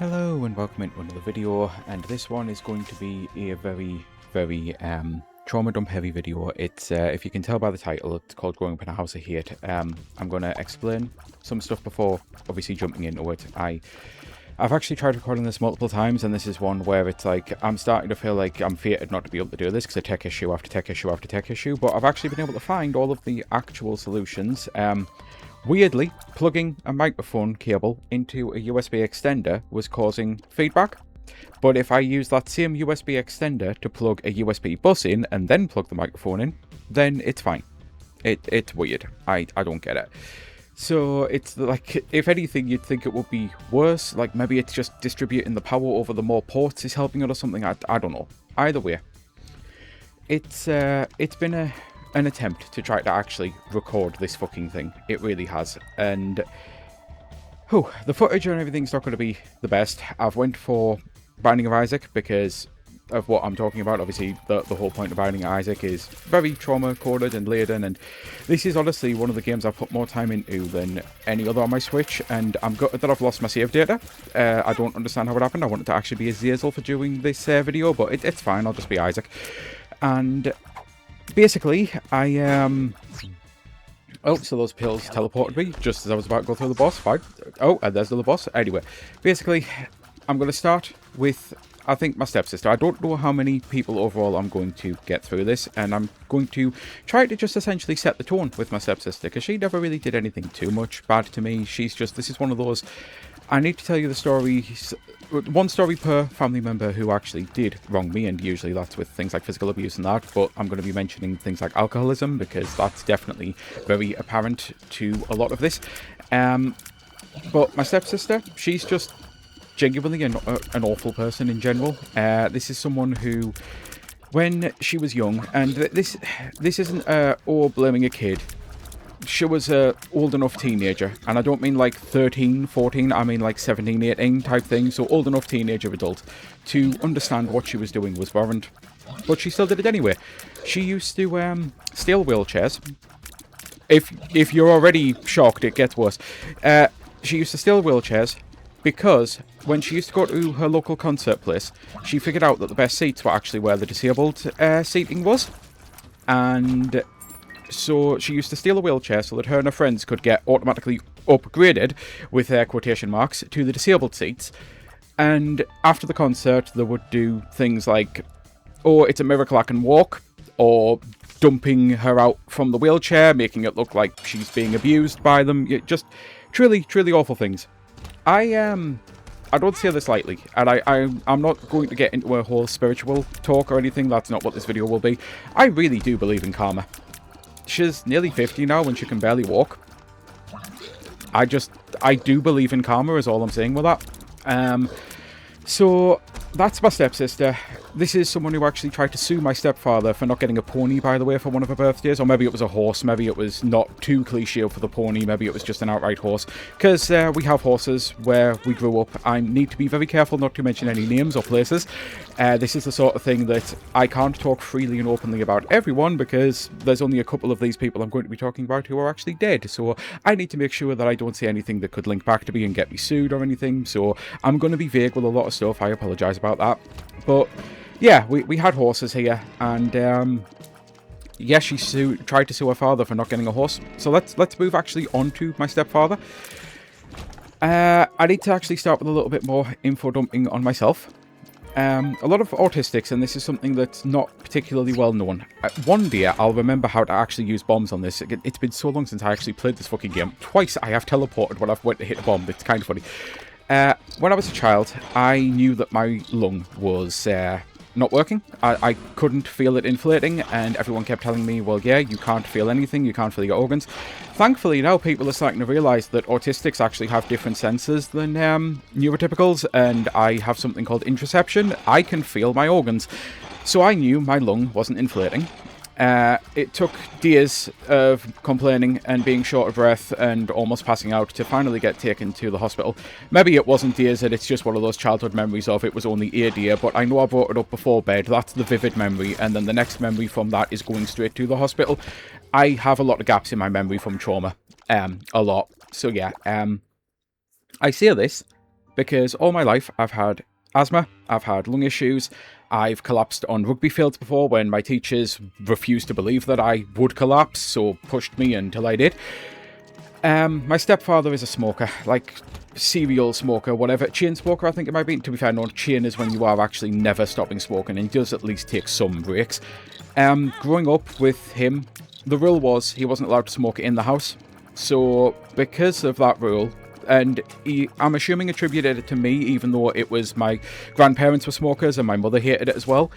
Hello and welcome into another video, and this one is going to be a very trauma dump heavy video. It's if you can tell by the title, it's called Growing Up in a House of Hate. I'm going to explain some stuff before obviously jumping into it. I've actually tried recording this multiple times, and this is one where it's like I'm starting to feel like I'm fated not to be able to do this because I tech issue after tech issue after tech issue, but I've actually been able to find all of the actual solutions. Weirdly, plugging a microphone cable into a USB extender was causing feedback. But if I use that same USB extender to plug a USB bus in and then plug the microphone in, then it's fine. It's weird. I don't get it. So it's like, if anything, you'd think it would be worse. Like maybe it's just distributing the power over the more ports is helping it or something. I don't know. Either way, it's been an attempt to try to actually record this fucking thing. It really has. And the footage and everything's not going to be the best. I've went for Binding of Isaac because of what I'm talking about. Obviously, the whole point of Binding of Isaac is very trauma-coded and laden, and this is honestly one of the games I've put more time into than any other on my Switch, and I'm gutted that I've lost my save data. I don't understand how it happened. I wanted to actually be Azazel for doing this video, but it's fine. I'll just be Isaac. And basically, oh, so those pills teleported me just as I was about to go through the boss. Fine. Oh, and there's the boss. Anyway, basically, I'm going to start with, I think, my stepsister. I don't know how many people overall I'm going to get through this, and I'm going to try to just essentially set the tone with my stepsister, because she never really did anything too much bad to me. She's just, this is one of those, I need to tell you the stories, one story per family member who actually did wrong me, and usually that's with things like physical abuse and that, but I'm going to be mentioning things like alcoholism, because that's definitely very apparent to a lot of this. But my stepsister, she's just genuinely an awful person in general. This is someone who, when she was young, and this isn't blaming a kid. She was a old enough teenager, and I don't mean like 13, 14, I mean like 17, 18 type thing, so old enough teenager adult to understand what she was doing was warrant. But she still did it anyway. She used to steal wheelchairs. If you're already shocked, it gets worse. She used to steal wheelchairs because when she used to go to her local concert place, she figured out that the best seats were actually where the disabled seating was. And so she used to steal a wheelchair so that her and her friends could get automatically upgraded, with quotation marks, to the disabled seats. And after the concert, they would do things like, oh, it's a miracle I can walk, or dumping her out from the wheelchair, making it look like she's being abused by them. Just truly awful things. I don't say this lightly, and I'm not going to get into a whole spiritual talk or anything. That's not what this video will be. I really do believe in karma. She's nearly 50 now and she can barely walk. I do believe in karma is all I'm saying with that. So that's my stepsister. This is someone who actually tried to sue my stepfather for not getting a pony, by the way, for one of her birthdays. Or maybe it was a horse. Maybe it was not too cliche for the pony. Maybe it was just an outright horse. Because we have horses where we grew up. I need to be very careful not to mention any names or places. This is the sort of thing that I can't talk freely and openly about everyone, because there's only a couple of these people I'm going to be talking about who are actually dead. So I need to make sure that I don't say anything that could link back to me and get me sued or anything. So I'm going to be vague with a lot of stuff. I apologise about that. But yeah, we had horses here, and yeah, she tried to sue her father for not getting a horse. So let's move actually on to my stepfather. I need to actually start with a little bit more info dumping on myself. A lot of autistics, and this is something that's not particularly well known. One day I'll remember how to actually use bombs on this. It's been so long since I actually played this fucking game. Twice I have teleported when I've went to hit a bomb. It's kind of funny. When I was a child, I knew that my lung was not working. I couldn't feel it inflating, and everyone kept telling me, well, yeah, you can't feel anything, you can't feel your organs. Thankfully, now people are starting to realise that autistics actually have different sensors than neurotypicals, and I have something called interoception. I can feel my organs. So I knew my lung wasn't inflating. It took days of complaining and being short of breath and almost passing out to finally get taken to the hospital. Maybe it wasn't days, and it's just one of those childhood memories of it was only a day, but I know I brought it up before bed. That's the vivid memory, and then the next memory from that is going straight to the hospital. I have a lot of gaps in my memory from trauma. A lot. So yeah, I say this because all my life I've had asthma, I've had lung issues, I've collapsed on rugby fields before when my teachers refused to believe that I would collapse, so pushed me until I did. My stepfather is a smoker, like serial smoker, whatever. Chain smoker, I think it might be. To be fair, no, chain is when you are actually never stopping smoking, and he does at least take some breaks. Growing up with him, the rule was he wasn't allowed to smoke in the house. So because of that rule, and I'm assuming attributed it to me, even though it was my grandparents were smokers and my mother hated it as well,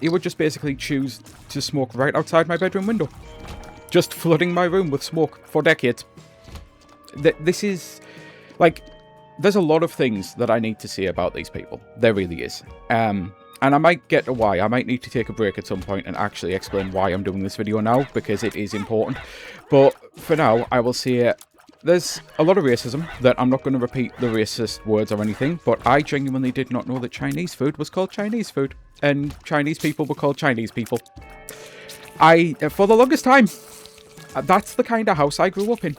he would just basically choose to smoke right outside my bedroom window. Just flooding my room with smoke for decades. This is, like, there's a lot of things that I need to say about these people. There really is. And I might get to why. I might need to take a break at some point and actually explain why I'm doing this video now, because it is important. But for now, I will say there's a lot of racism that I'm not going to repeat the racist words or anything, but I genuinely did not know that Chinese food was called Chinese food, and Chinese people were called Chinese people. For the longest time, that's the kind of house I grew up in.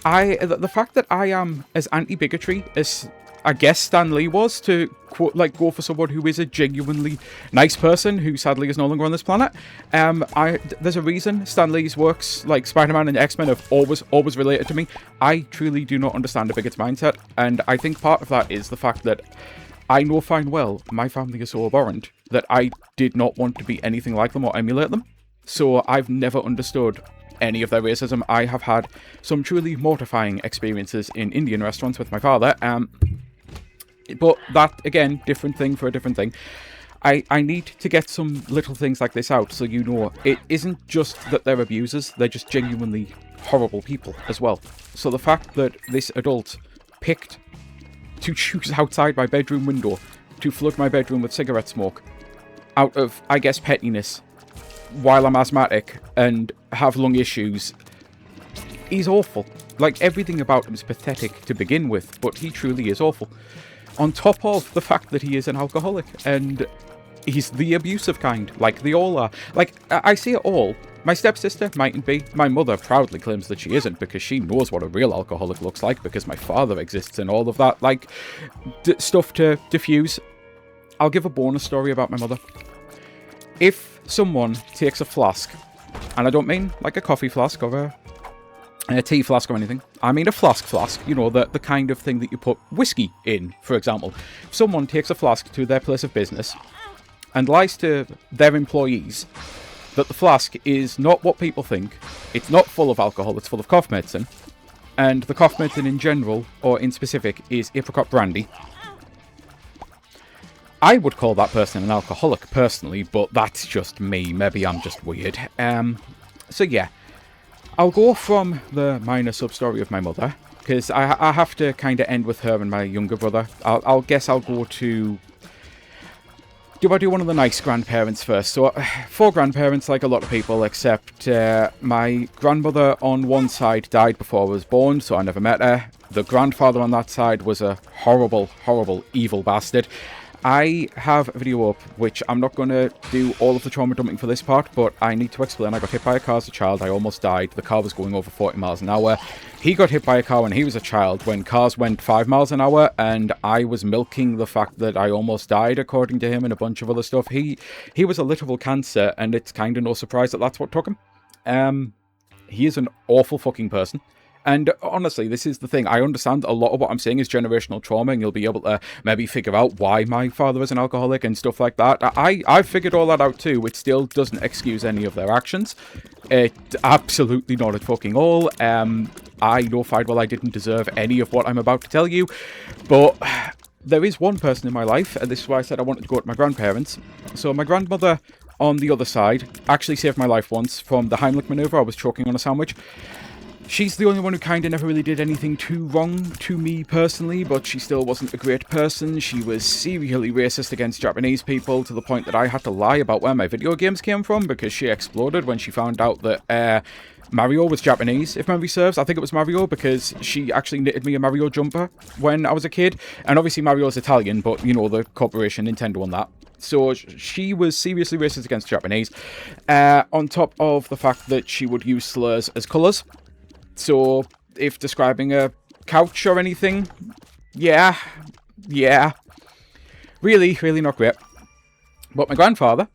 The fact that I am as anti-bigotry as I guess Stan Lee was, to quote, like, go for someone who is a genuinely nice person who sadly is no longer on this planet. There's a reason Stan Lee's works like Spider-Man and X-Men have always related to me. I truly do not understand a bigot's mindset, and I think part of that is the fact that I know fine well my family is so abhorrent that I did not want to be anything like them or emulate them. So I've never understood any of their racism. I have had some truly mortifying experiences in Indian restaurants with my father. But that, again, different thing for a different thing. I need to get some little things like this out so you know it isn't just that they're abusers, they're just genuinely horrible people as well. So the fact that this adult picked to choose outside my bedroom window to flood my bedroom with cigarette smoke out of, I guess, pettiness, while I'm asthmatic and have lung issues, he's awful. Like, everything about him is pathetic to begin with, but he truly is awful. On top of the fact that he is an alcoholic, and he's the abusive kind, like they all are. Like, I say it all. My stepsister mightn't be. My mother proudly claims that she isn't, because she knows what a real alcoholic looks like, because my father exists and all of that, like, stuff to diffuse. I'll give a bonus story about my mother. If someone takes a flask, and I don't mean like a coffee flask or a tea flask or anything, I mean a flask, you know, the kind of thing that you put whiskey in, for example. If someone takes a flask to their place of business and lies to their employees that the flask is not what people think, it's not full of alcohol, it's full of cough medicine, and the cough medicine in general, or in specific, is apricot brandy, I would call that person an alcoholic, personally, but that's just me. Maybe I'm just weird. So yeah, I'll go from the minor sub-story of my mother, because I have to kind of end with her and my younger brother. I'll guess I'll go to... Do I do one of the nice grandparents first? So, 4 grandparents, like a lot of people, except my grandmother on one side died before I was born, so I never met her. The grandfather on that side was a horrible, horrible, evil bastard. I have a video up, which I'm not going to do all of the trauma dumping for this part, but I need to explain. I got hit by a car as a child. I almost died. The car was going over 40 miles an hour. He got hit by a car when he was a child, when cars went 5 miles an hour, and I was milking the fact that I almost died, according to him, and a bunch of other stuff. He was a literal cancer, and it's kind of no surprise that that's what took him. He is an awful fucking person. And honestly, this is the thing. I understand a lot of what I'm saying is generational trauma, and you'll be able to maybe figure out why my father is an alcoholic and stuff like that. I've figured all that out too. It still doesn't excuse any of their actions. It absolutely not at fucking all. I know fine well I didn't deserve any of what I'm about to tell you, but there is one person in my life, and this is why I said I wanted to go to my grandparents. So my grandmother on the other side actually saved my life once from the Heimlich maneuver. I was choking on a sandwich. She's the only one who kind of never really did anything too wrong to me personally, but she still wasn't a great person. She was serially racist against Japanese people, to the point that I had to lie about where my video games came from, because she exploded when she found out that Mario was Japanese, if memory serves. I think it was Mario, because she actually knitted me a Mario jumper when I was a kid. And obviously Mario's Italian, but, you know, the corporation, Nintendo and that. So she was seriously racist against Japanese, on top of the fact that she would use slurs as colours. So, if describing a couch or anything, yeah, Yeah, really, really not great. But my grandfather,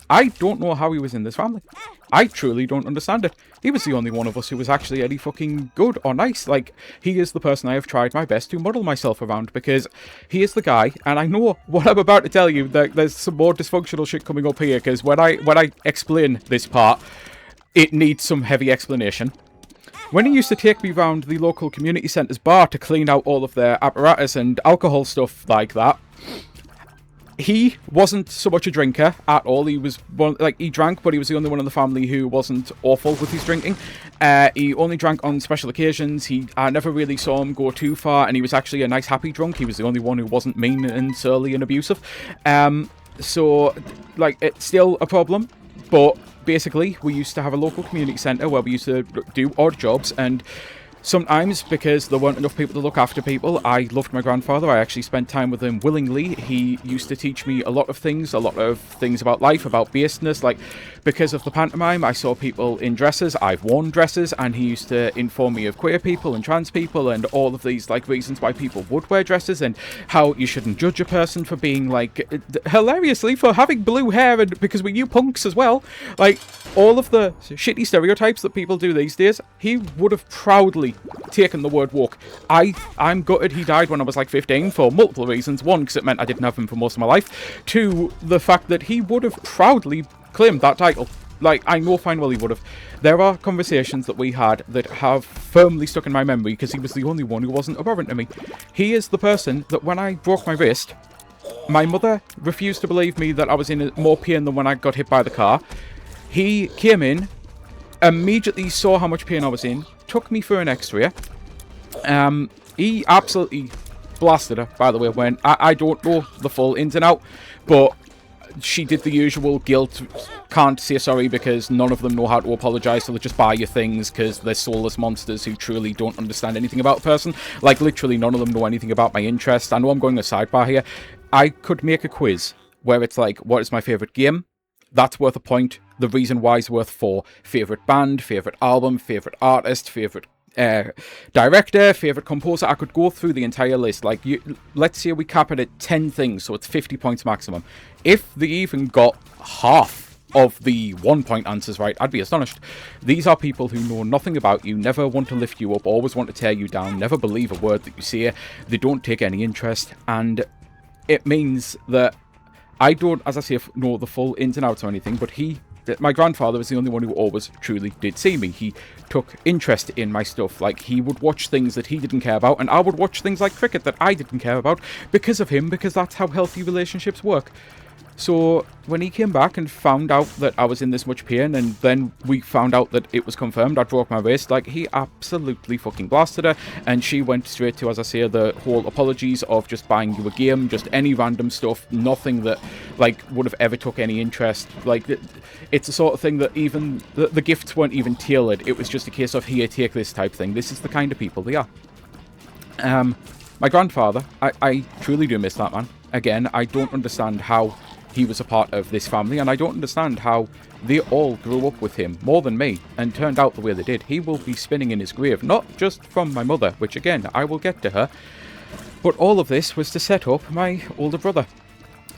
I don't know how he was in this family. I truly don't understand it. He was the only one of us who was actually any fucking good or nice. Like, he is the person I have tried my best to model myself around, because he is the guy, and I know what I'm about to tell you, that there's some more dysfunctional shit coming up here, because when I explain this part, it needs some heavy explanation. When he used to take me round the local community centre's bar to clean out all of their apparatus and alcohol stuff like that, he wasn't so much a drinker at all. He was he drank, but he was the only one in the family who wasn't awful with his drinking. He only drank on special occasions. I never really saw him go too far, and he was actually a nice, happy drunk. He was the only one who wasn't mean and surly and abusive. So, like, it's still a problem, but basically, we used to have a local community centre where we used to do odd jobs, and sometimes, because there weren't enough people to look after people, I loved my grandfather. I actually spent time with him willingly. He used to teach me a lot of things about life, about baseness. Like, because of the pantomime, I saw people in dresses. I've worn dresses, and he used to inform me of queer people and trans people and all of these, like, reasons why people would wear dresses, and how you shouldn't judge a person for being, like, hilariously, for having blue hair, and because we knew punks as well. Like, all of the shitty stereotypes that people do these days, he would have proudly taken the word woke. I'm gutted he died when I was like 15 for multiple reasons. One, because it meant I didn't have him for most of my life. Two, the fact that he would have proudly claimed that title. Like, I know fine well he would have. There are conversations that we had that have firmly stuck in my memory, because he was the only one who wasn't abhorrent to me. He is the person that when I broke my wrist, my mother refused to believe me that I was in more pain than when I got hit by the car. He came in, immediately saw how much pain I was in, took me for an x-ray. He absolutely blasted her, by the way, when I don't know the full ins and out, but she did the usual guilt, can't say sorry because none of them know how to apologise, so they just buy you things because they're soulless monsters who truly don't understand anything about a person. Like, literally none of them know anything about my interests. I know I'm going a sidebar here. I could make a quiz where it's like, what is my favourite game? That's worth a point. The Reason Why is worth 4. Favourite band, favourite album, favourite artist, favourite director, favourite composer. I could go through the entire list. Like, let's say we cap it at 10 things, so it's 50 points maximum. If they even got half of the 1-point answers right, I'd be astonished. These are people who know nothing about you, never want to lift you up, always want to tear you down, never believe a word that you say. They don't take any interest, and it means that I don't, as I say, know the full ins and outs or anything, but my grandfather was the only one who always truly did see me. He took interest in my stuff. Like, he would watch things that he didn't care about, and I would watch things like cricket that I didn't care about because of him, because that's how healthy relationships work. So when he came back and found out that I was in this much pain, and then we found out that it was confirmed I broke my wrist, like, he absolutely fucking blasted her, and she went straight to, as I say, the whole apologies of just buying you a game, just any random stuff, nothing that, like, would have ever took any interest. Like, it's the sort of thing that even the gifts weren't even tailored. It was just a case of, here, take this type thing. This is the kind of people they are. My grandfather, I truly do miss that man. Again, I don't understand how he was a part of this family, and I don't understand how they all grew up with him more than me and turned out the way they did. He will be spinning in his grave, not just from my mother, which again, I will get to her, but all of this was to set up my older brother.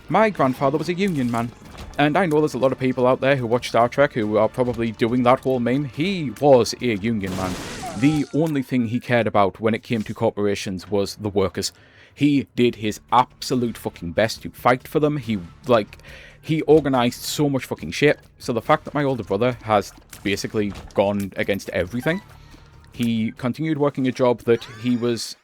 My grandfather was a Union man, and I know there's a lot of people out there who watch Star Trek who are probably doing that whole meme. He was a Union man. The only thing he cared about when it came to corporations was the workers. He did his absolute fucking best to fight for them. He organised so much fucking shit. So the fact that my older brother has basically gone against everything, he continued working a job that he was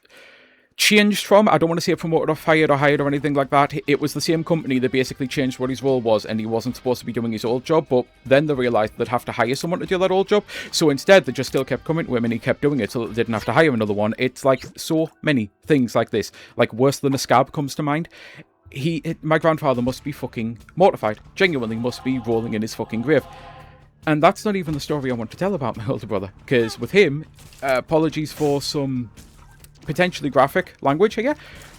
changed from. I don't want to say promoted or fired or hired or anything like that. It was the same company that basically changed what his role was, and he wasn't supposed to be doing his old job, but then they realised they'd have to hire someone to do that old job, so instead they just still kept coming to him and he kept doing it so that they didn't have to hire another one. It's like so many things like this. Like, worse than a scab comes to mind. My grandfather must be fucking mortified. Genuinely must be rolling in his fucking grave. And that's not even the story I want to tell about my older brother, because with him, apologies for some potentially graphic language here,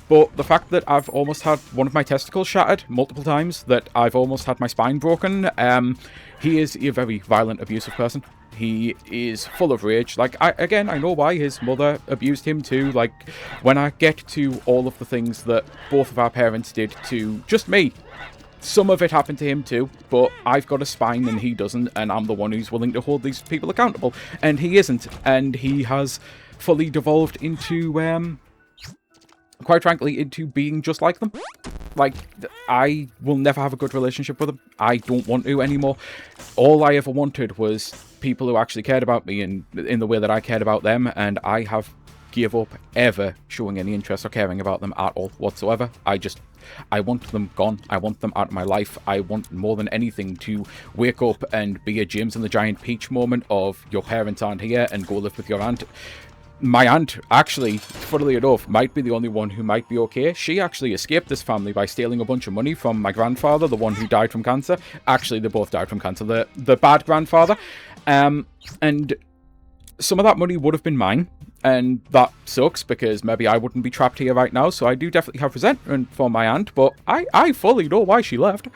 but the fact that I've almost had one of my testicles shattered multiple times, that I've almost had my spine broken, he is a very violent, abusive person. He is full of rage. Like, I know why his mother abused him too. Like, when I get to all of the things that both of our parents did to just me, some of it happened to him too, but I've got a spine and he doesn't, and I'm the one who's willing to hold these people accountable, and he isn't, and he has fully devolved into, quite frankly, into being just like them. Like, I will never have a good relationship with them. I don't want to anymore. All I ever wanted was people who actually cared about me in the way that I cared about them, and I have give up ever showing any interest or caring about them at all whatsoever. I want them gone. I want them out of my life. I want more than anything to wake up and be a James and the Giant Peach moment of your parents aren't here and go live with your aunt. My aunt, actually, funnily enough, might be the only one who might be okay. She actually escaped this family by stealing a bunch of money from my grandfather, the one who died from cancer. Actually, they both died from cancer. The bad grandfather. And some of that money would have been mine. And that sucks, because maybe I wouldn't be trapped here right now, so I do definitely have resentment for my aunt, but I fully know why she left.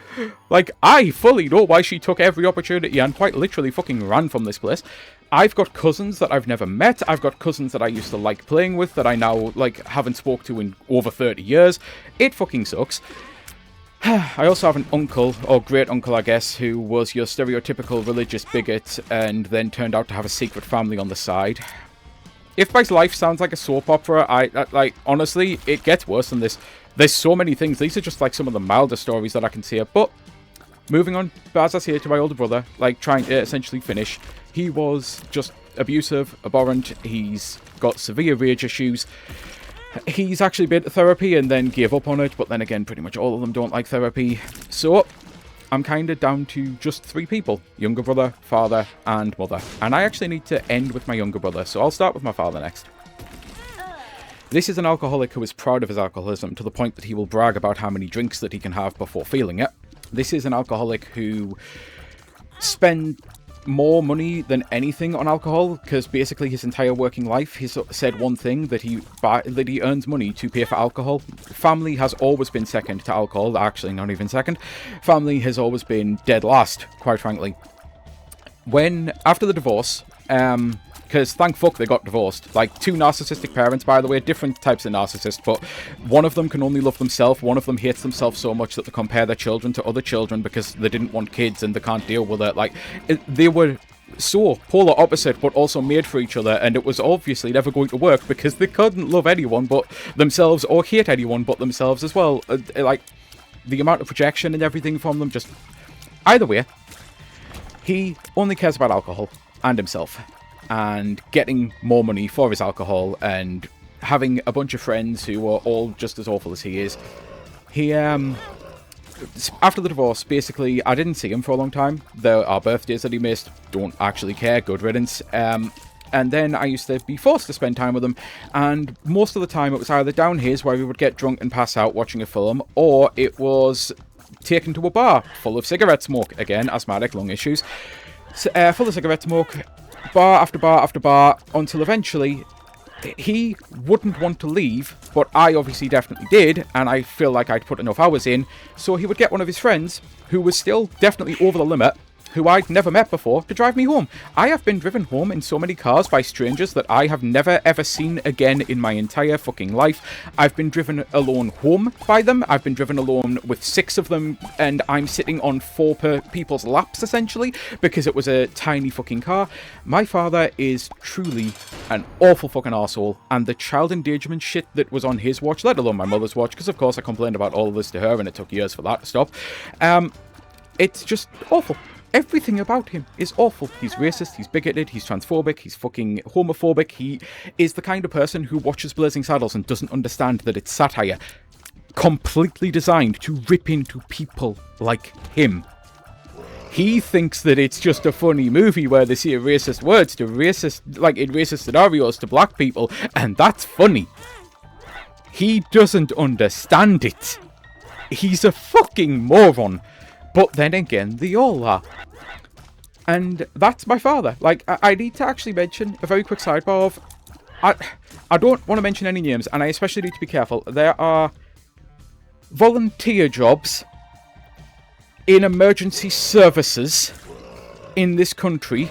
Like, I fully know why she took every opportunity and quite literally fucking ran from this place. I've got cousins that I've never met. I've got cousins that I used to like playing with that I now, like, haven't spoke to in over 30 years. It fucking sucks. I also have an uncle, or great-uncle, I guess, who was your stereotypical religious bigot and then turned out to have a secret family on the side. If my life sounds like a soap opera, like, honestly, it gets worse than this. There's so many things. These are just, like, some of the milder stories that I can see. But, moving on, as I say, to my older brother, like, trying to essentially finish, he was just abusive, abhorrent, he's got severe rage issues. He's actually been to therapy and then gave up on it, but then again, pretty much all of them don't like therapy. So, I'm kind of down to just 3 people. Younger brother, father, and mother. And I actually need to end with my younger brother, so I'll start with my father next. This is an alcoholic who is proud of his alcoholism to the point that he will brag about how many drinks that he can have before feeling it. This is an alcoholic who spends more money than anything on alcohol, because basically his entire working life he's said one thing, that he earns money to pay for alcohol. Family has always been second to alcohol, actually not even second. Family has always been dead last, quite frankly. After the divorce, because thank fuck they got divorced. Like, 2 narcissistic parents, by the way, different types of narcissists, but one of them can only love themselves, one of them hates themselves so much that they compare their children to other children because they didn't want kids and they can't deal with it. Like, they were so polar opposite, but also made for each other, and it was obviously never going to work because they couldn't love anyone but themselves or hate anyone but themselves as well. Like, the amount of projection and everything from them, just... Either way, he only cares about alcohol and himself, and getting more money for his alcohol, and having a bunch of friends who are all just as awful as he is. He, after the divorce, basically, I didn't see him for a long time. There are birthdays that he missed, don't actually care, good riddance. And then I used to be forced to spend time with him, and most of the time it was either down his, where we would get drunk and pass out watching a film, or it was taken to a bar full of cigarette smoke. Again, asthmatic, lung issues. Full of cigarette smoke. Bar after bar after bar, until eventually he wouldn't want to leave, but I obviously definitely did, and I feel like I'd put enough hours in, so he would get one of his friends, who was still definitely over the limit, who I'd never met before, to drive me home. I have been driven home in so many cars by strangers that I have never ever seen again in my entire fucking life. I've been driven alone home by them. I've been driven alone with 6 of them, and I'm sitting on 4 people's laps, essentially, because it was a tiny fucking car. My father is truly an awful fucking arsehole, and the child endangerment shit that was on his watch, let alone my mother's watch, because of course I complained about all of this to her, and it took years for that to stop. It's just awful. Everything about him is awful. He's racist, he's bigoted, he's transphobic, he's fucking homophobic. He is the kind of person who watches Blazing Saddles and doesn't understand that it's satire, completely designed to rip into people like him. He thinks that it's just a funny movie where they say racist words to racist, like in racist scenarios to black people, and that's funny. He doesn't understand it. He's a fucking moron. But then again, they all are. And that's my father. Like, I need to actually mention a very quick sidebar of... I don't want to mention any names, and I especially need to be careful. There are volunteer jobs in emergency services in this country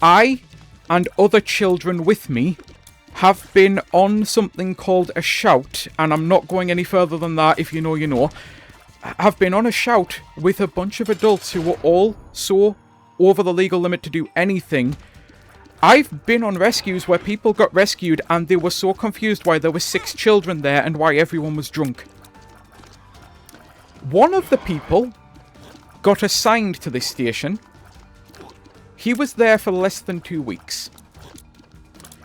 I and other children with me have been on something called a shout, and I'm not going any further than that. If you know, you know. Have been on a shout with a bunch of adults who were all so over the legal limit to do anything. I've been on rescues where people got rescued and they were so confused why there were 6 children there and why everyone was drunk. One of the people got assigned to this station. He was there for less than 2 weeks.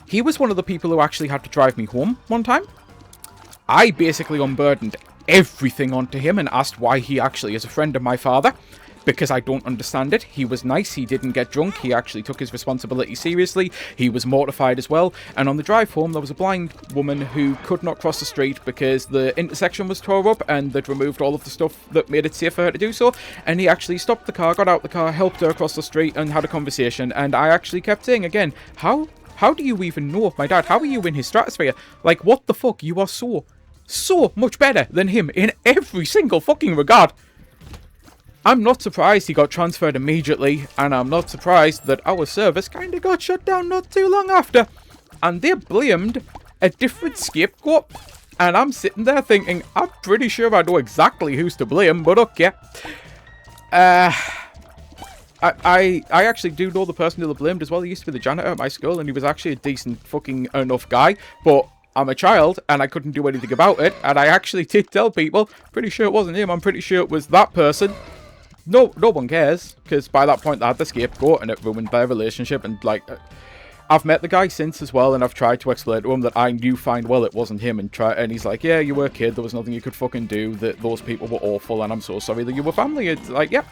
He was one of the people who actually had to drive me home one time. I basically unburdened everything onto him and asked why he actually is a friend of my father, because I don't understand it. He was nice, he didn't get drunk, he actually took his responsibility seriously, he was mortified as well, and on the drive home there was a blind woman who could not cross the street because the intersection was tore up and they'd removed all of the stuff that made it safe for her to do so, and he actually stopped the car, got out the car, helped her across the street and had a conversation, and I actually kept saying again, how do you even know of my dad? How are you in his stratosphere? Like, what the fuck? You are so much better than him in every single fucking regard. I'm not surprised he got transferred immediately, and I'm not surprised that our service kind of got shut down not too long after. And they blamed a different scapegoat, and I'm sitting there thinking, I'm pretty sure I know exactly who's to blame, but okay. I actually do know the person who they blamed as well. He used to be the janitor at my school, and he was actually a decent fucking enough guy, but I'm a child, and I couldn't do anything about it, and I actually did tell people, pretty sure it wasn't him, I'm pretty sure it was that person. No one cares, because by that point they had the scapegoat, and it ruined their relationship, and like, I've met the guy since as well, and I've tried to explain to him that I knew fine well it wasn't him, and he's like, yeah, you were a kid, there was nothing you could fucking do, that those people were awful, and I'm so sorry that you were family. It's like, yeah.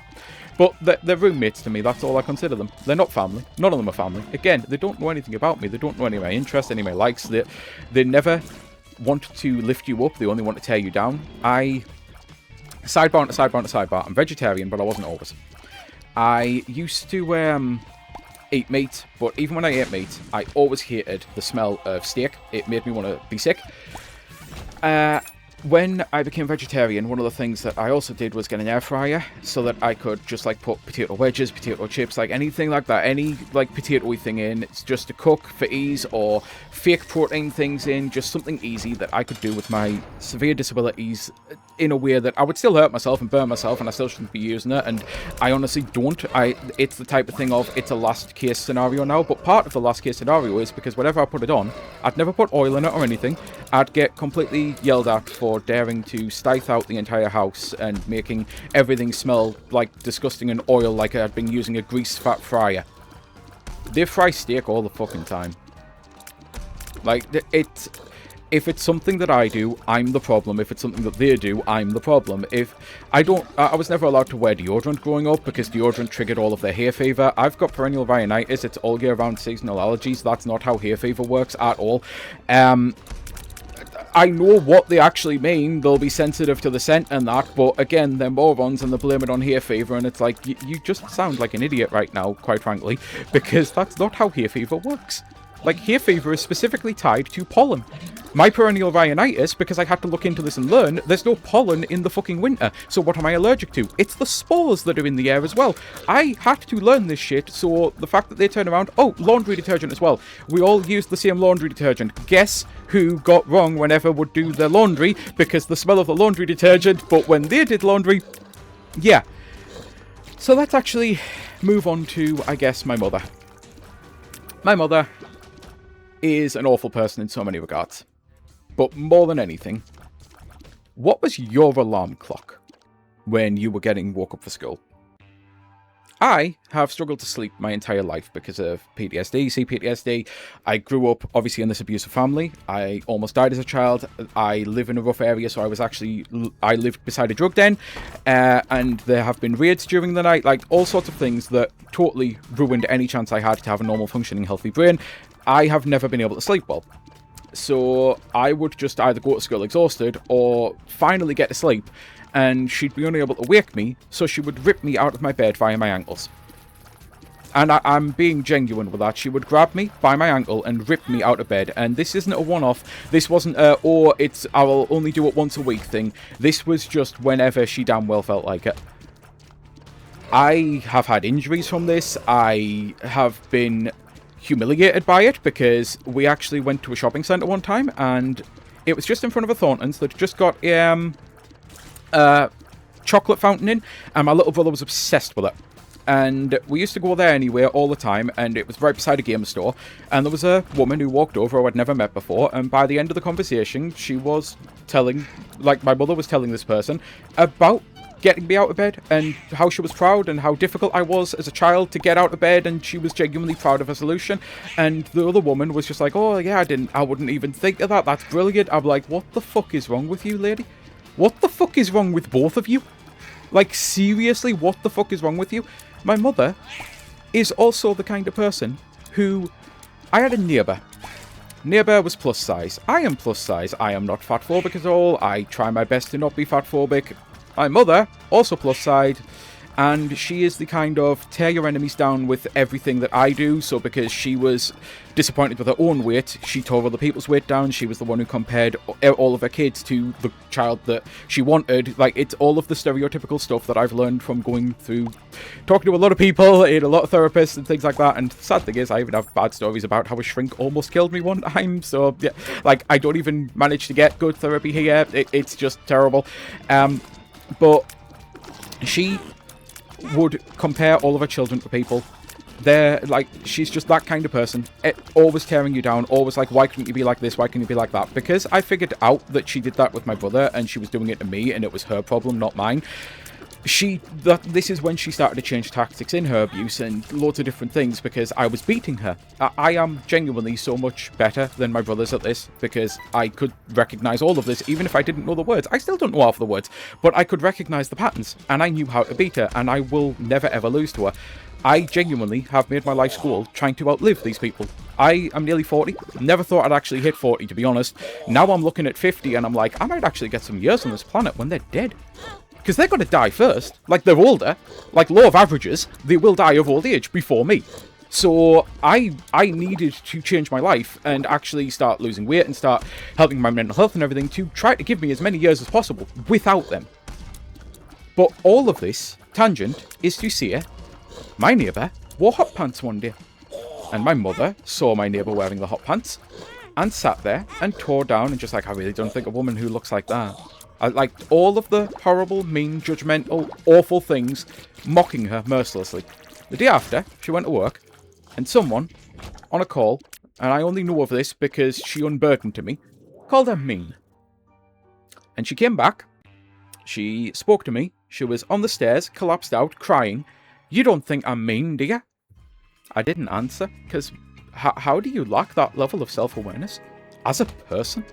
But they're roommates to me, that's all I consider them. They're not family. None of them are family. Again, they don't know anything about me. They don't know any of my interests, any of my likes. They never want to lift you up. They only want to tear you down. Sidebar to sidebar to sidebar. I'm vegetarian, but I wasn't always. I used to eat meat, but even when I ate meat, I always hated the smell of steak. It made me want to be sick. When I became vegetarian, one of the things that I also did was get an air fryer so that I could just like put potato wedges, potato chips, like anything like that, any like potato-y thing in. It's just to cook for ease, or fake protein things in, just something easy that I could do with my severe disabilities in a way that I would still hurt myself and burn myself, and I still shouldn't be using it, and I honestly don't. It's the type of thing of, it's a last case scenario now, but part of the last case scenario is because whenever I put it on, I'd never put oil in it or anything, I'd get completely yelled at for daring to stithe out the entire house and making everything smell like disgusting and oil, like I'd been using a grease fat fryer. They fry steak all the fucking time. Like, if it's something that I do, I'm the problem. If it's something that they do, I'm the problem. I was never allowed to wear deodorant growing up because deodorant triggered all of their hay fever. I've got perennial rhinitis. It's all year round seasonal allergies. That's not how hay fever works at all. I know what they actually mean. They'll be sensitive to the scent and that, but again, they're morons and they blame it on hay fever, and it's like, you just sound like an idiot right now, quite frankly, because that's not how hay fever works. Like, hay fever is specifically tied to pollen. My perennial rhinitis, because I had to look into this and learn, there's no pollen in the fucking winter. So what am I allergic to? It's the spores that are in the air as well. I had to learn this shit, so the fact that they turn around... Oh, laundry detergent as well. We all use the same laundry detergent. Guess who got wrong whenever would do their laundry? Because the smell of the laundry detergent, but when they did laundry... Yeah. So let's actually move on to, I guess, my mother. My mother is an awful person in so many regards. But more than anything, what was your alarm clock when you were getting woke up for school? I have struggled to sleep my entire life because of PTSD, CPTSD. I grew up, obviously, in this abusive family. I almost died as a child. I live in a rough area, so I lived beside a drug den. And there have been raids during the night, like all sorts of things that totally ruined any chance I had to have a normal functioning, healthy brain. I have never been able to sleep well. So I would just either go to school exhausted or finally get to sleep, and she'd be unable to wake me, so she would rip me out of my bed via my ankles. And I'm being genuine with that. She would grab me by my ankle and rip me out of bed. And this isn't a one-off. This wasn't a, oh, it's, I will only do it once a week thing. This was just whenever she damn well felt like it. I have had injuries from this. I have been humiliated by it because we actually went to a shopping centre one time and it was just in front of a Thorntons that just got a chocolate fountain in, and my little brother was obsessed with it. And we used to go there anyway all the time, and it was right beside a game store, and there was a woman who walked over who I'd never met before, and by the end of the conversation she was telling, like my mother was telling this person about getting me out of bed and how she was proud and how difficult I was as a child to get out of bed, and she was genuinely proud of her solution. And the other woman was just like, oh yeah, I wouldn't even think of that, that's brilliant. I'm like, what the fuck is wrong with you, lady? What the fuck is wrong with both of you? Like, seriously, what the fuck is wrong with you? My mother is also the kind of person who... I had a neighbour. Neighbour was plus size. I am plus size. I am not fat phobic at all. I try my best to not be fat phobic. My mother, also plus size, and she is the kind of tear your enemies down with everything that I do. So because she was disappointed with her own weight, she tore other people's weight down. She was the one who compared all of her kids to the child that she wanted. Like, it's all of the stereotypical stuff that I've learned from going through, talking to a lot of people, in a lot of therapists and things like that. And the sad thing is, I even have bad stories about how a shrink almost killed me one time. So yeah, like, I don't even manage to get good therapy here. It's just terrible. But she would compare all of her children to people. They're like, she's just that kind of person. Always tearing you down, always like, why couldn't you be like this, why couldn't you be like that? Because I figured out that she did that with my brother, and she was doing it to me, and it was her problem, not mine. This is when she started to change tactics in her abuse and loads of different things, because I was beating her. I am genuinely so much better than my brothers at this, because I could recognize all of this, even if I didn't know the words. I still don't know half the words, but I could recognize the patterns, and I knew how to beat her, and I will never ever lose to her. I genuinely have made my life's goal trying to outlive these people. I am nearly 40. Never thought I'd actually hit 40, to be honest. Now I'm looking at 50, and I'm like, I might actually get some years on this planet when they're dead. Because they're going to die first. Like, they're older. Like, law of averages, they will die of old age before me. So I needed to change my life and actually start losing weight and start helping my mental health and everything to try to give me as many years as possible without them. But all of this tangent is to see my neighbour wore hot pants one day. And my mother saw my neighbour wearing the hot pants and sat there and tore down and just like, I really don't think a woman who looks like that. Like, all of the horrible, mean, judgmental, awful things, mocking her mercilessly. The day after, she went to work, and someone, on a call, and I only know of this because she unburdened to me, called her mean. And she came back, she spoke to me, she was on the stairs, collapsed out, crying. You don't think I'm mean, do you? I didn't answer, because how do you lack that level of self-awareness? As a person?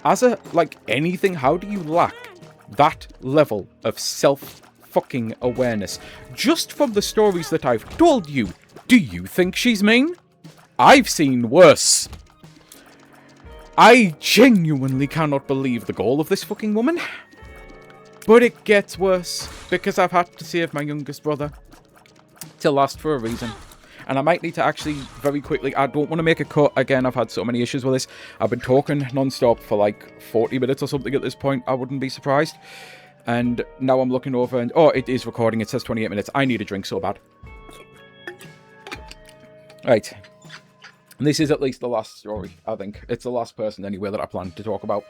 As a, like, anything, how do you lack that level of self-fucking awareness? Just from the stories that I've told you, do you think she's mean? I've seen worse. I genuinely cannot believe the goal of this fucking woman. But it gets worse, because I've had to save my youngest brother. To last for a reason. And I might need to actually, very quickly, I don't want to make a cut. Again, I've had so many issues with this. I've been talking non-stop for like 40 minutes or something at this point. I wouldn't be surprised. And now I'm looking over and, oh, it is recording. It says 28 minutes. I need a drink so bad. Right. And this is at least the last story, I think. It's the last person anyway that I plan to talk about.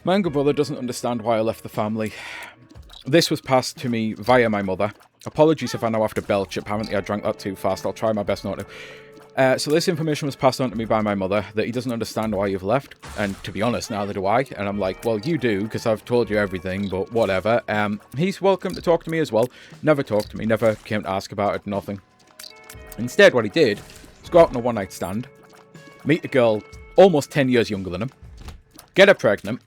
My younger brother doesn't understand why I left the family. This was passed to me via my mother. Apologies if I now have to belch. Apparently I drank that too fast. I'll try my best not to. So this information was passed on to me by my mother, that he doesn't understand why you've left. And to be honest, neither do I. And I'm like, well, you do, because I've told you everything, but whatever. He's welcome to talk to me as well. Never talked to me, never came to ask about it, nothing. Instead, what he did was go out on a one-night stand, meet a girl almost 10 years younger than him, get her pregnant.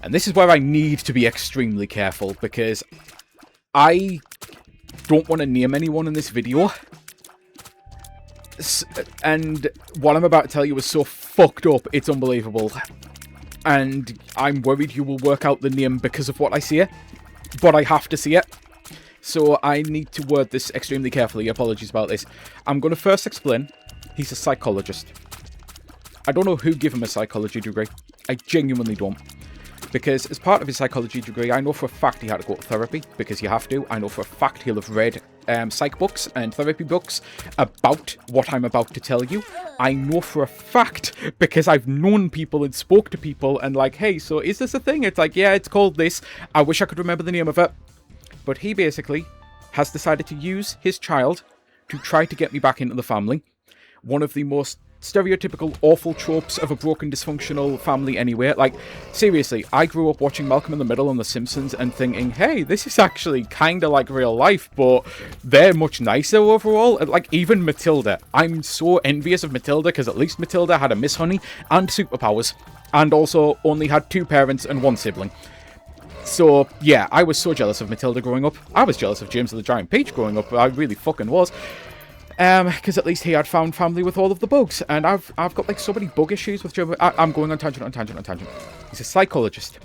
And this is where I need to be extremely careful, because I don't want to name anyone in this video. And what I'm about to tell you is so fucked up, it's unbelievable. And I'm worried you will work out the name because of what I see it. But I have to see it. So I need to word this extremely carefully. Apologies about this. I'm going to first explain. He's a psychologist. I don't know who gave him a psychology degree. I genuinely don't. because as part of his psychology degree, I know for a fact he had to go to therapy, because you have to. I know for a fact he'll have read psych books and therapy books about what I'm about to tell you. I know for a fact, because I've known people and spoke to people and like, hey, so is this a thing? It's like, yeah, it's called this. I wish I could remember the name of it. But he basically has decided to use his child to try to get me back into the family. One of the most stereotypical awful tropes of a broken dysfunctional family anywhere. Like, seriously, I grew up watching Malcolm in the Middle and The Simpsons and thinking, hey, this is actually kind of like real life, but they're much nicer overall. Like, even Matilda. I'm so envious of Matilda, because at least Matilda had a Miss Honey and superpowers, and also only had 2 parents and 1 sibling. So, yeah, I was so jealous of Matilda growing up. I was jealous of James of the Giant Peach growing up. I really fucking was. Because at least he had found family with all of the bugs. And I've got, like, so many bug issues with Jim. I'm going on tangent. He's a psychologist.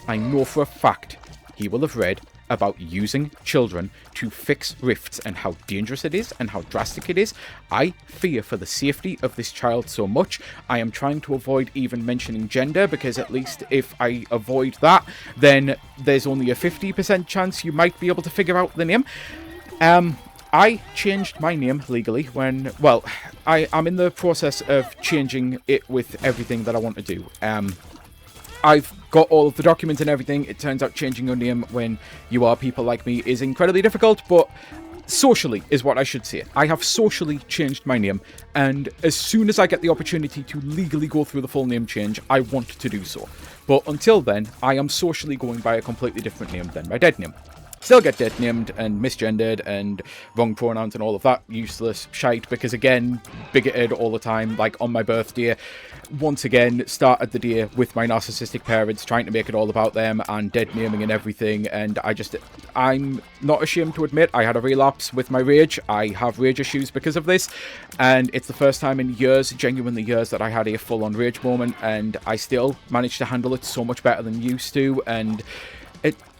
I know for a fact he will have read about using children to fix rifts and how dangerous it is and how drastic it is. I fear for the safety of this child so much. I am trying to avoid even mentioning gender, because at least if I avoid that, then there's only a 50% chance you might be able to figure out the name. I changed my name legally when, well, I'm in the process of changing it with everything that I want to do. I've got all of the documents and everything. It turns out changing your name when you are people like me is incredibly difficult, but socially is what I should say. I have socially changed my name, and as soon as I get the opportunity to legally go through the full name change, I want to do so. But until then, I am socially going by a completely different name than my dead name. Still get dead named and misgendered and wrong pronouns and all of that useless shite, because again, bigoted all the time. Like on my birthday, once again, started the day with my narcissistic parents trying to make it all about them and dead naming and everything. And I'm not ashamed to admit I had a relapse with my rage. I have rage issues because of this, and it's the first time in years, genuinely years, that I had a full-on rage moment, and I still managed to handle it so much better than used to. And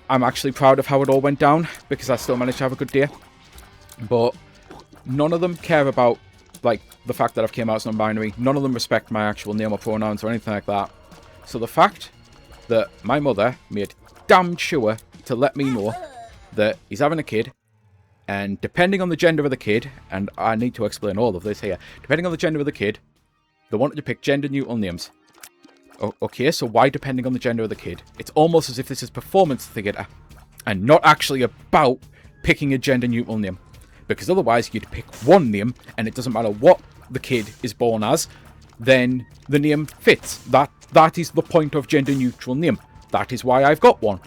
I'm actually proud of how it all went down, because I still managed to have a good day. But none of them care about, like, the fact that I've came out as non-binary. None of them respect my actual name or pronouns or anything like that. So the fact that my mother made damn sure to let me know that he's having a kid, and depending on the gender of the kid, and I need to explain all of this here, depending on the gender of the kid, they wanted to pick gender-neutral names. Okay, so why depending on the gender of the kid? It's almost as if this is performance theatre and not actually about picking a gender-neutral name. Because otherwise, you'd pick one name, and it doesn't matter what the kid is born as, then the name fits. That is the point of gender-neutral name. That is why I've got one.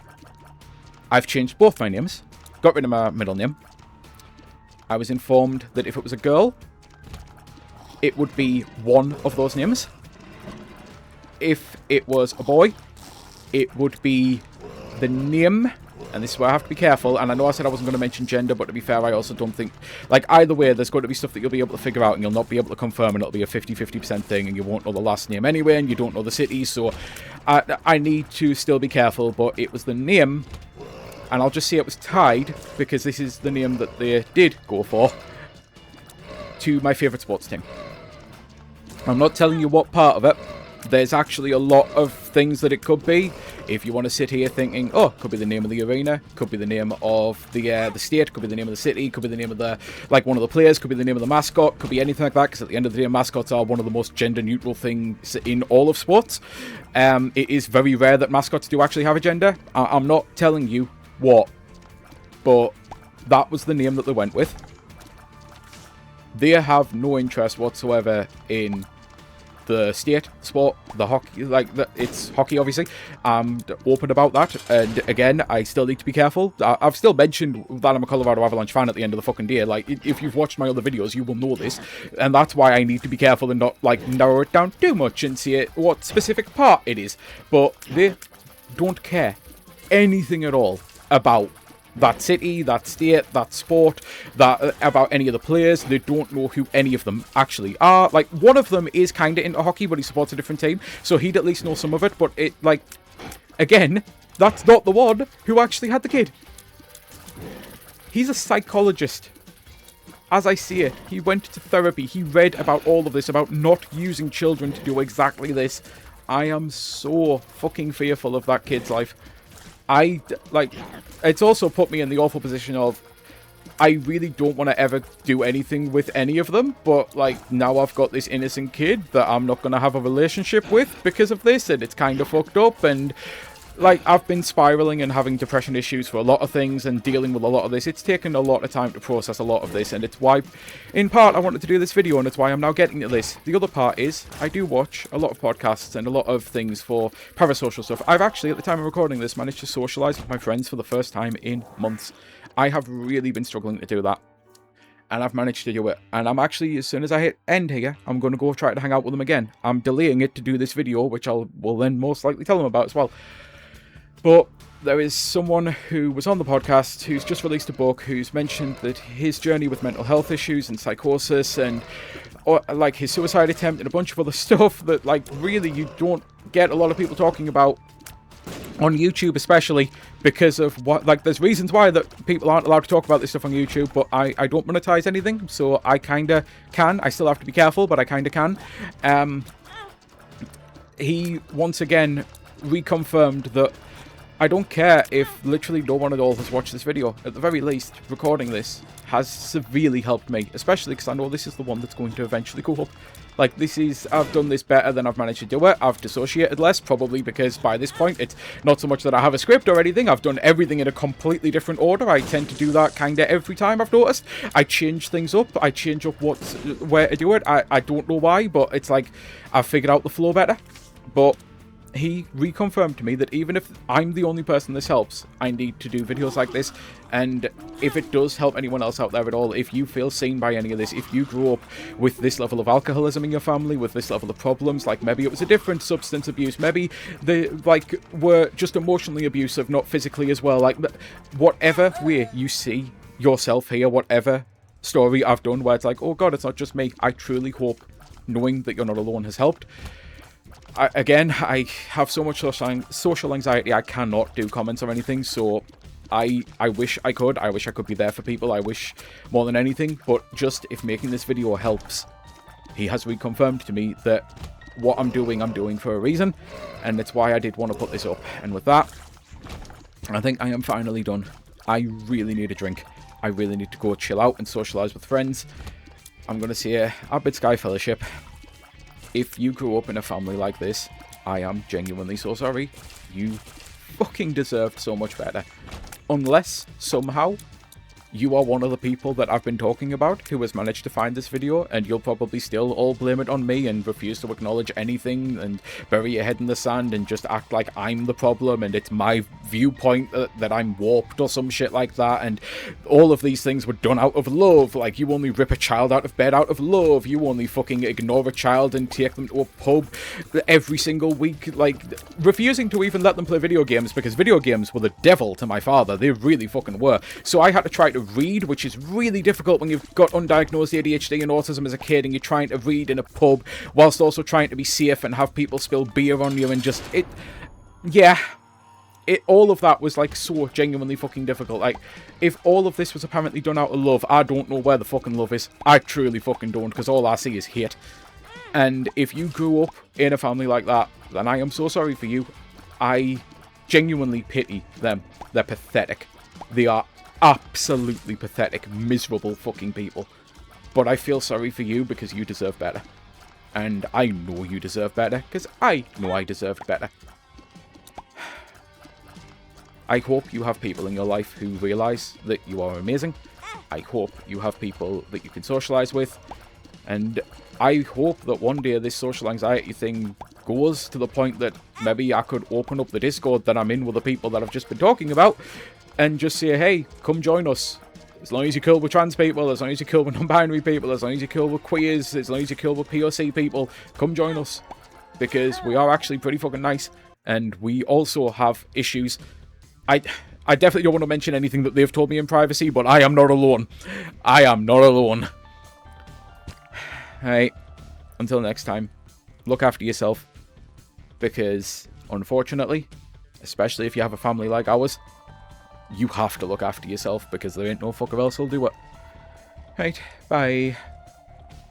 I've changed both my names, got rid of my middle name. I was informed that if it was a girl, it would be one of those names. If it was a boy, it would be the name, and this is where I have to be careful, and I know I said I wasn't going to mention gender, but to be fair, I also don't think, like, either way, there's going to be stuff that you'll be able to figure out, and you'll not be able to confirm, and it'll be a 50-50% thing, and you won't know the last name anyway, and you don't know the city, so I need to still be careful, but it was the name, and I'll just say it was tied, because this is the name that they did go for, to my favourite sports team. I'm not telling you what part of it. There's actually a lot of things that it could be. If you want to sit here thinking, oh, could be the name of the arena, could be the name of the state, could be the name of the city, could be the name of the, like, one of the players, could be the name of the mascot, could be anything like that, because at the end of the day, mascots are one of the most gender-neutral things in all of sports. It is very rare that mascots do actually have a gender. I'm not telling you what, but that was the name that they went with. They have no interest whatsoever in the state sport, the hockey, it's hockey, obviously. I'm open about that, and again, I still need to be careful. I've still mentioned that I'm a Colorado Avalanche fan at the end of the fucking day. Like, if you've watched my other videos, you will know this, and that's why I need to be careful and not, like, narrow it down too much and see what specific part it is. But they don't care anything at all about that city, that state, that sport, that about any of the players. They don't know who any of them actually are. Like, one of them is kind of into hockey, but he supports a different team, so he'd at least know some of it. But it, like, again, that's not the one who actually had the kid. He's a psychologist. As I see it, he went to therapy. He read about all of this, about not using children to do exactly this. I am so fucking fearful of that kid's life. It's also put me in the awful position of, I really don't want to ever do anything with any of them, but, like, now I've got this innocent kid that I'm not going to have a relationship with because of this, and it's kind of fucked up, and, like, I've been spiraling and having depression issues for a lot of things and dealing with a lot of this. It's taken a lot of time to process a lot of this, and it's why, in part, I wanted to do this video, and it's why I'm now getting to this. The other part is, I do watch a lot of podcasts and a lot of things for parasocial stuff. I've actually, at the time of recording this, managed to socialise with my friends for the first time in months. I have really been struggling to do that, and I've managed to do it. And I'm actually, as soon as I hit end here, I'm going to go try to hang out with them again. I'm delaying it to do this video, which will then most likely tell them about as well. But there is someone who was on the podcast who's just released a book who's mentioned that his journey with mental health issues and psychosis and like his suicide attempt and a bunch of other stuff that, like, really you don't get a lot of people talking about on YouTube, especially because of what, like, there's reasons why that people aren't allowed to talk about this stuff on YouTube, but I don't monetize anything, so I kind of can. I still have to be careful, but I kind of can. He once again reconfirmed that I don't care if literally no one at all has watched this video. At the very least, recording this has severely helped me, especially because I know this is the one that's going to eventually go up. Like, I've done this better than I've managed to do it. I've dissociated less, probably because by this point, it's not so much that I have a script or anything. I've done everything in a completely different order. I tend to do that kind of every time, I've noticed. I change things up. I change up where to do it. I don't know why, but it's like I've figured out the flow better. But he reconfirmed to me that even if I'm the only person this helps, I need to do videos like this. And if it does help anyone else out there at all, if you feel seen by any of this, if you grew up with this level of alcoholism in your family, with this level of problems, like maybe it was a different substance abuse, maybe they were just emotionally abusive, not physically as well, like whatever way you see yourself here, whatever story I've done where it's like, oh god, it's not just me, I truly hope knowing that you're not alone has helped. I have so much social anxiety, I cannot do comments or anything, so I wish I could. I wish I could be there for people. I wish more than anything, but just if making this video helps, he has reconfirmed to me that what I'm doing for a reason, and that's why I did want to put this up. And with that, I think I am finally done. I really need a drink. I really need to go chill out and socialise with friends. I'm going to say, Abid Sky Fellowship, if you grew up in a family like this, I am genuinely so sorry. You fucking deserved so much better. Unless, somehow, you are one of the people that I've been talking about who has managed to find this video, and you'll probably still all blame it on me and refuse to acknowledge anything and bury your head in the sand and just act like I'm the problem and it's my viewpoint that I'm warped or some shit like that, and all of these things were done out of love. Like, you only rip a child out of bed out of love, you only fucking ignore a child and take them to a pub every single week, like refusing to even let them play video games because video games were the devil to my father. They really fucking were. So I had to try to read, which is really difficult when you've got undiagnosed ADHD and autism as a kid and you're trying to read in a pub whilst also trying to be safe and have people spill beer on you and just all of that was like so genuinely fucking difficult. Like, if all of this was apparently done out of love, I don't know where the fucking love is. I truly fucking don't, because all I see is hate. And if you grew up in a family like that, then I am so sorry for you. I genuinely pity them. They're pathetic. They are absolutely pathetic, miserable fucking people. But I feel sorry for you because you deserve better. And I know you deserve better because I know I deserved better. I hope you have people in your life who realise that you are amazing. I hope you have people that you can socialise with. And I hope that one day this social anxiety thing goes to the point that maybe I could open up the Discord that I'm in with the people that I've just been talking about and just say, hey, come join us. As long as you're cool with trans people, as long as you're cool with non-binary people, as long as you're cool with queers, as long as you're cool with POC people, come join us. Because we are actually pretty fucking nice. And we also have issues. I definitely don't want to mention anything that they've told me in privacy, but I am not alone. I am not alone. Hey, until next time, look after yourself. Because, unfortunately, especially if you have a family like ours, you have to look after yourself because there ain't no fucker else who'll do it. Right, bye.